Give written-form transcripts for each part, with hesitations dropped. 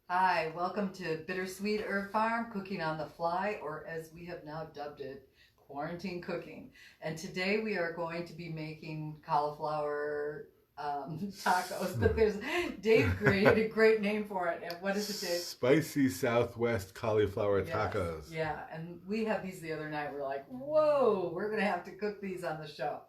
Hi, welcome to Bittersweet Herb Farm, cooking on the fly, or as we have now dubbed it, quarantine cooking. And today we are going to be making cauliflower tacos. But there's Dave created a great name for it. And what is it, Dave? Spicy Southwest cauliflower Yes, tacos. yeah. And we had these the other night. We're like, whoa, we're gonna have to cook these on the show.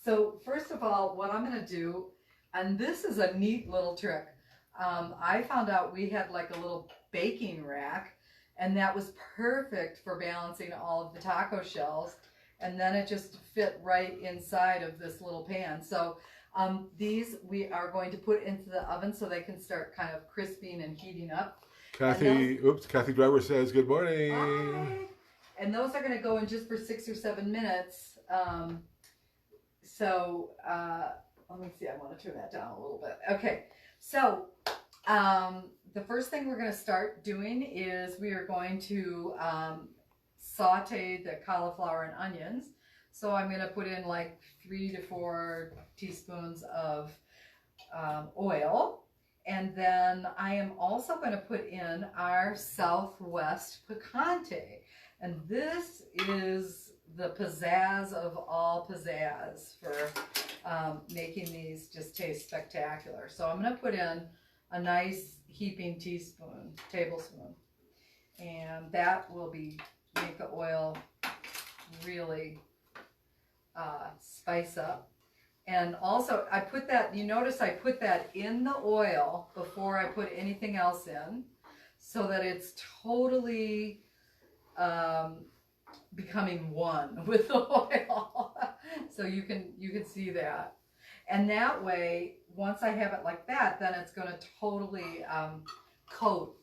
So first of all, what I'm gonna do, and this is a neat little trick. I found out we had like a little baking rack, and that was perfect for balancing all of the taco shells. And then it just fit right inside of this little pan. So these we are going to put into the oven so they can start kind of crisping and heating up. Kathy Driver says good morning. Hi. And those are going to go in just for 6 or 7 minutes. Let me see. I want to turn that down a little bit. Okay. So the first thing we're going to start doing is we are going to saute the cauliflower and onions. So I'm going to put in like 3 to 4 teaspoons of oil. And then I am also going to put in our Southwest picante. And this is the pizzazz of all pizzazz for making these just taste spectacular. So I'm going to put in a nice heaping tablespoon. And that will make the oil really spice up. And also I put that, you notice I put that in the oil before I put anything else in, so that it's totally becoming one with the oil. So you can see that. And that way, once I have it like that, then it's going to totally coat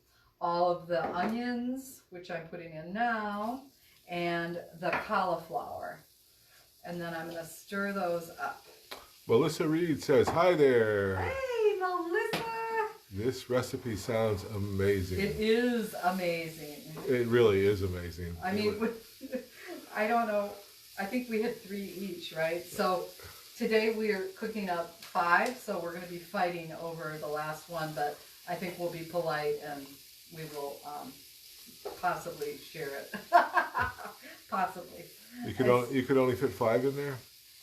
all of the onions, which I'm putting in now, and the cauliflower. And then I'm going to stir those up. Melissa Reed says, hi there. Hey, Melissa! This recipe sounds amazing. It is amazing. It really is amazing. I mean, I don't know. I think we had 3 each, right? So today we are cooking up 5, so we're going to be fighting over the last one, but I think we'll be polite and we will possibly share it. Possibly. You could only fit 5 in there?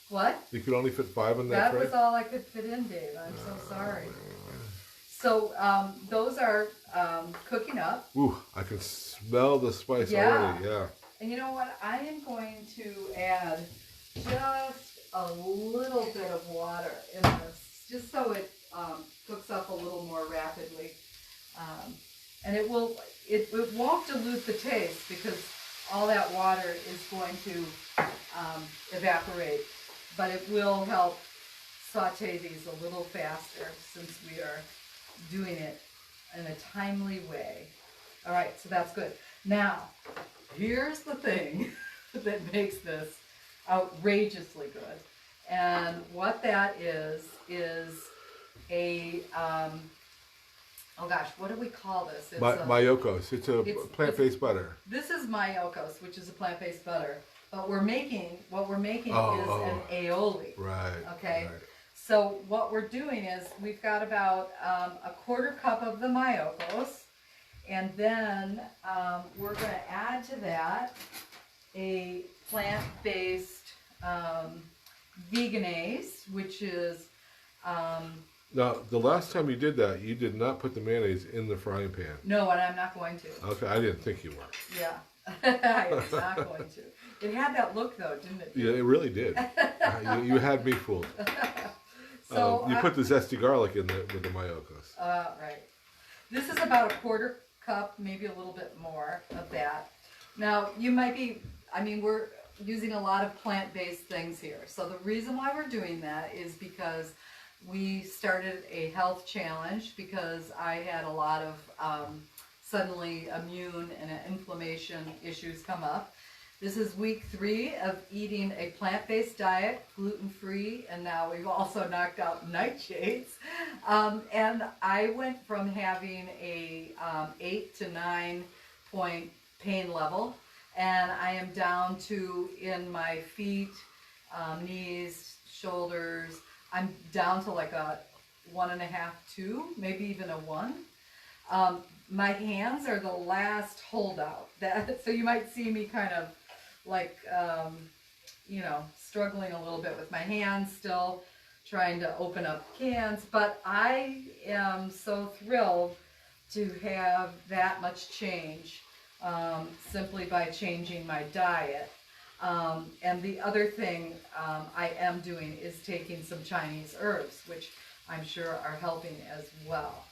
What? You could only fit 5 in that That was all I could fit in, Dave. I'm so sorry. So those are cooking up. Ooh, I can smell the spice already. Yeah. And you know what? I am going to add just a little bit of water in this, just so it cooks up a little more rapidly. And it won't dilute the taste, because all that water is going to evaporate. But it will help saute these a little faster, since we are doing it in a timely way. All right, so that's good. Now, here's the thing that makes this outrageously good. And what that is a, oh gosh, what do we call this? It's Mayokos. It's a plant-based butter. This is Mayokos, which is a plant-based butter. But what we're making is an aioli. Right. Okay. Right. So what we're doing is we've got about a 1/4 cup of the Mayokos, and then we're going to add to that a plant-based veganaise, which is now, the last time you did that, you did not put the mayonnaise in the frying pan. No, and I'm not going to. Okay, I didn't think you were. Yeah, I am not going to. It had that look, though, didn't it? Yeah, it really did. You had me fooled. So you put the zesty garlic in with the Mayokos. Right. This is about a 1/4 cup, maybe a little bit more of that. Now, you might be, I mean, we're using a lot of plant-based things here. So the reason why we're doing that is because we started a health challenge, because I had a lot of suddenly immune and inflammation issues come up. This is week 3 of eating a plant-based diet, gluten-free, and now we've also knocked out nightshades. And I went from having a 8 to 9 point pain level, and I am down to, in my feet, knees, shoulders, I'm down to like a 1.5, 2, maybe even a 1. my hands are the last holdout. So you might see me kind of like, struggling a little bit with my hands still, trying to open up cans. But I am so thrilled to have that much change simply by changing my diet. And the other thing I am doing is taking some Chinese herbs, which I'm sure are helping as well.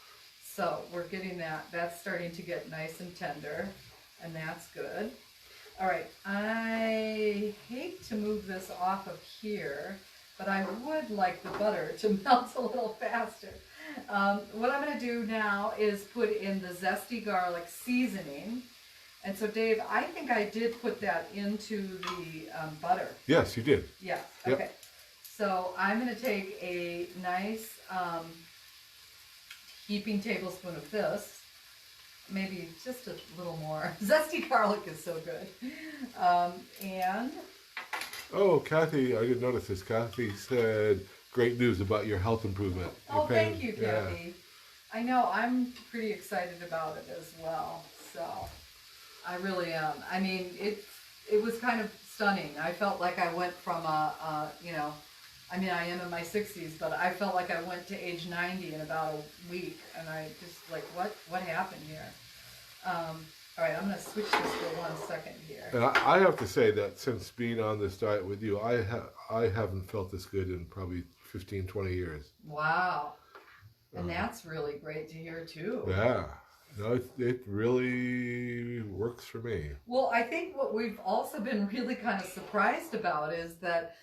So we're getting that's starting to get nice and tender, and that's good. All right, I hate to move this off of here, but I would like the butter to melt a little faster. What I'm going to do now is put in the zesty garlic seasoning. And so, Dave, I think I did put that into the butter. Yes, you did. Yeah, Yep. okay. So I'm going to take a nice heaping tablespoon of this. Maybe just a little more. Zesty garlic is so good. And... Oh, Kathy, I didn't notice this. Kathy said great news about your health improvement. Oh, thank you, Kathy. I know, I'm pretty excited about it as well. So, I really am. I mean, it was kind of stunning. I felt like I went from I am in my 60s, but I felt like I went to age 90 in about a week, and I just like, what happened here? All right, I'm going to switch this for 1 second here. And I have to say that since being on this diet with you, I haven't felt this good in probably 15, 20 years. Wow. And that's really great to hear, too. Yeah. No, it really works for me. Well, I think what we've also been really kind of surprised about is that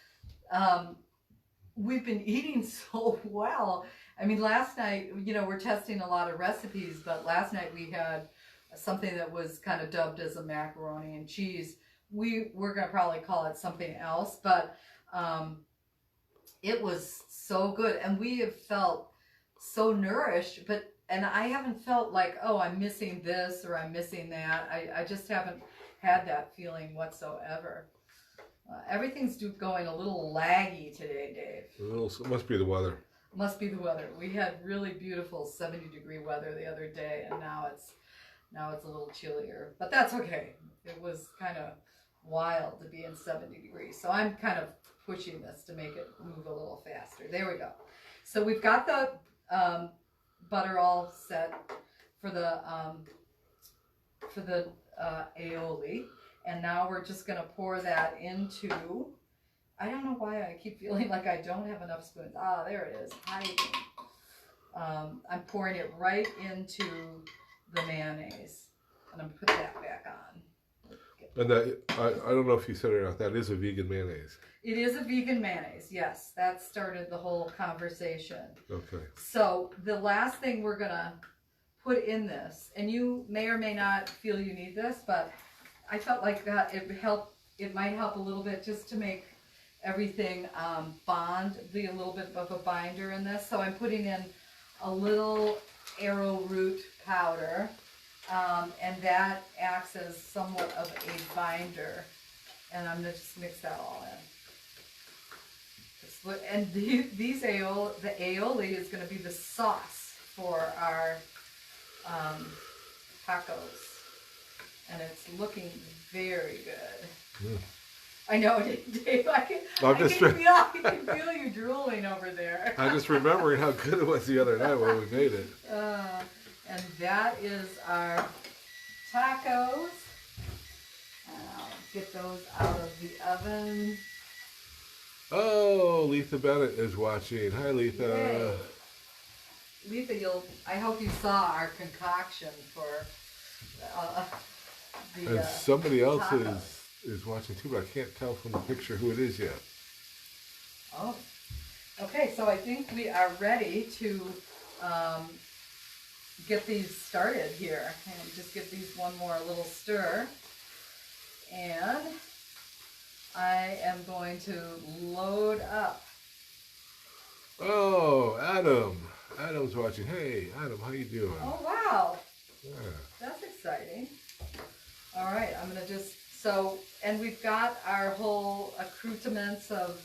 we've been eating so well. I mean, last night, we're testing a lot of recipes, but last night we had something that was kind of dubbed as a macaroni and cheese. We're going to probably call it something else, but it was so good. And we have felt so nourished, and I haven't felt like, oh, I'm missing this or I'm missing that. I just haven't had that feeling whatsoever. Everything's going a little laggy today, Dave. It must be the weather. Must be the weather. We had really beautiful 70-degree weather the other day, and now it's a little chillier. But that's okay. It was kind of wild to be in 70 degrees. So I'm kind of pushing this to make it move a little faster. There we go. So we've got the butter all set for the aioli, and now we're just going to pour that into. I don't know why I keep feeling like I don't have enough spoons. Ah, there it is, hiding. I'm pouring it right into the mayonnaise, and I'm going to put that back on. And that, I don't know if you said it or not, that is a vegan mayonnaise. It is a vegan mayonnaise, yes. That started the whole conversation. Okay. So the last thing we're going to put in this, and you may or may not feel you need this, but I felt like that it might help a little bit just to make everything be a little bit of a binder in this. So I'm putting in a little arrowroot powder, and that acts as somewhat of a binder. And I'm going to just mix that all in. And the aioli is going to be the sauce for our tacos. And it's looking very good. Mm. I know, Dave. I can feel you drooling over there. I'm just remembering how good it was the other night when we made it. And that is our tacos. And I'll get those out of the oven. Oh, Letha Bennett is watching. Hi, Letha. Yay. Letha, I hope you saw our concoction for and somebody else is watching too, but I can't tell from the picture who it is yet. Oh, okay. So I think we are ready to get these started here, and just give these one more little stir. And I am going to load up. Oh, Adam's watching. Hey, Adam, how you doing? Oh, wow. Yeah. That's exciting. All right, I'm going to just, and we've got our whole accoutrements of,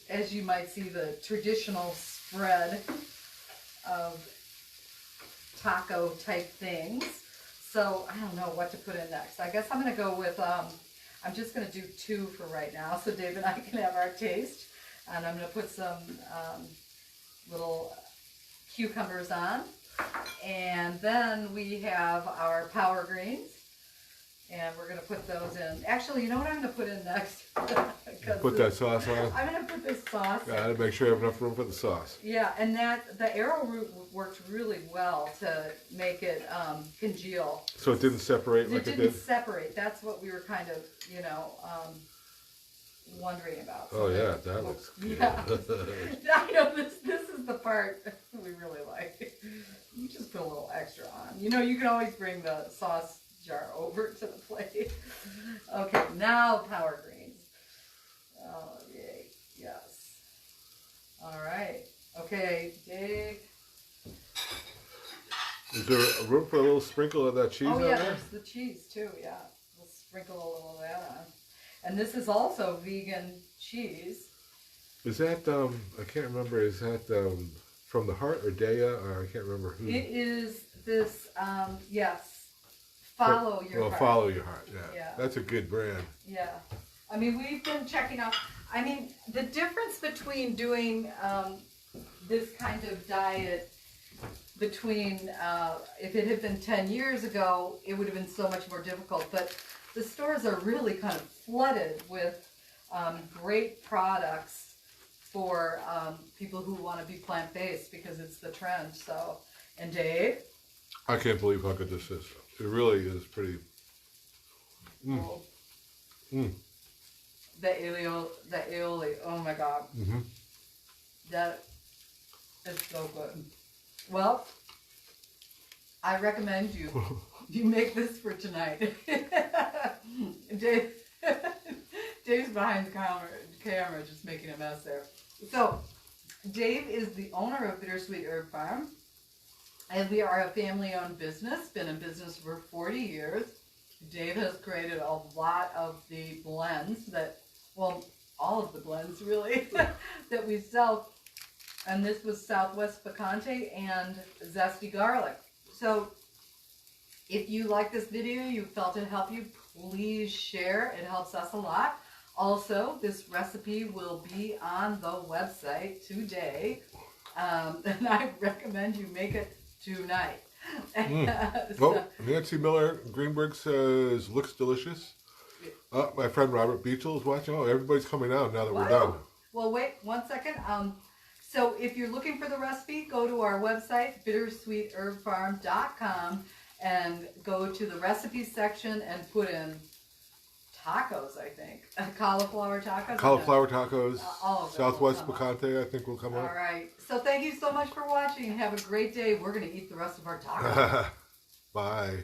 as you might see, the traditional spread of taco type things. So I don't know what to put in next. I guess I'm going to go with, I'm just going to do 2 for right now so Dave and I can have our taste. And I'm going to put some little cucumbers on. And then we have our power greens. And we're going to put those in. Actually, you know what I'm going to put in next? Put that sauce on. I'm going to put this sauce in. Gotta make sure you have enough room for the sauce. Yeah, and the arrowroot worked really well to make it congeal. So it didn't separate like it did? It didn't separate. That's what we were kind of, wondering about. Oh yeah, that looks good. Yeah. I know, this is the part we really like. You just put a little extra on. You know, you can always bring the sauce jar over to the plate. Okay, now power greens. Oh, yay. Yes. All right. Okay, Dave. Is there room for a little sprinkle of that cheese on there? There's the cheese too, yeah. We'll sprinkle a little of that on. And this is also vegan cheese. Is that, I can't remember, is that from the Heart or Dea? Or I can't remember who. It is this, yes. Follow Your Heart. Follow Your Heart, yeah. Yeah. That's a good brand. Yeah. I mean, we've been checking out, the difference between doing this kind of diet between, if it had been 10 years ago, it would have been so much more difficult. But the stores are really kind of flooded with great products for people who want to be plant-based because it's the trend. So, and Dave? I can't believe how good this is. It really is pretty. Cool. The aioli, oh my God. Mm-hmm. That is so good. Well, I recommend you make this for tonight. Dave's behind the camera just making a mess there. So, Dave is the owner of Bittersweet Herb Farm. And we are a family-owned business, been in business for 40 years. Dave has created a lot of the blends all of the blends really, that we sell. And this was Southwest Picante and Zesty Garlic. So if you like this video, you felt it helped you, please share. It helps us a lot. Also, this recipe will be on the website today. And I recommend you make it tonight. Nancy Miller Greenberg says, looks delicious. My friend Robert Beechel is watching. Oh, everybody's coming out now that we're done. Well, wait 1 second. So if you're looking for the recipe, go to our website, bittersweetherbfarm.com, and go to the recipes section and put in tacos, I think. Cauliflower tacos. Cauliflower tacos. Southwest Picante, I think will come up. All right. So thank you so much for watching. Have a great day. We're going to eat the rest of our tacos. Bye.